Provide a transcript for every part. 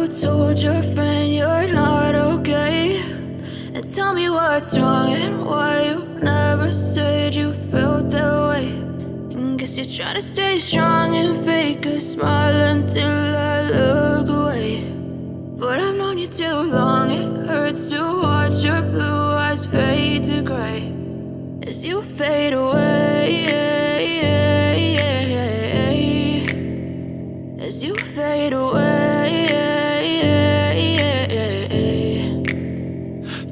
told your friend you're not okay? And tell me what's wrong and why you never said you felt that way. And guess you're trying to stay strong and fake a smile until I look away. But I've known you too long, it hurts to watch your blue eyes fade to gray as you fade away, as you fade away.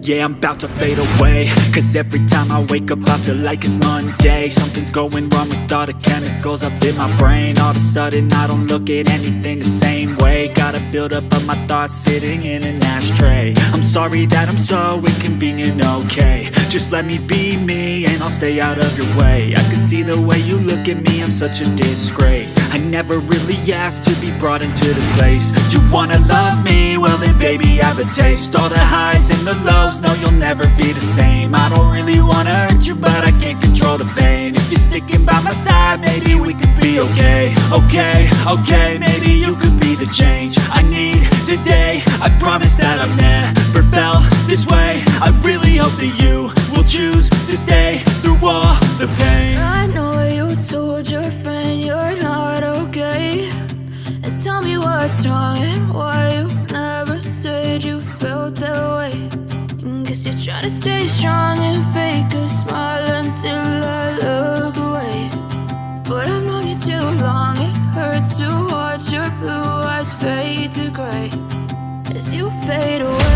Yeah, I'm about to fade away, cause every time I wake up I feel like it's Monday. Something's going wrong with all the chemicals up in my brain. All of a sudden I don't look at anything the same way. Got a buildup of my thoughts sitting in an ashtray. I'm sorry that I'm so inconvenient, okay? Just let me be me and I'll stay out of your way. I can see the way you look at me, I'm such a disgrace. I never really asked to be brought into this place. You wanna love me? Well then baby I have a taste. All the highs and the lows, no, you'll never be the same. I don't really wanna hurt you, but I can't control the pain. If you're sticking by my side, maybe we could be okay. Okay, maybe you could be the change I need today. I promise that I've never felt this way. I really hope that you will choose to stay through all the pain. I know you told your friend you're not okay. And tell me what's wrong and why you never said you felt that way. Guess you're trying to stay strong and fake a smile until I look away. But I've known you too long, it hurts to watch your blue eyes fade to gray as you fade away.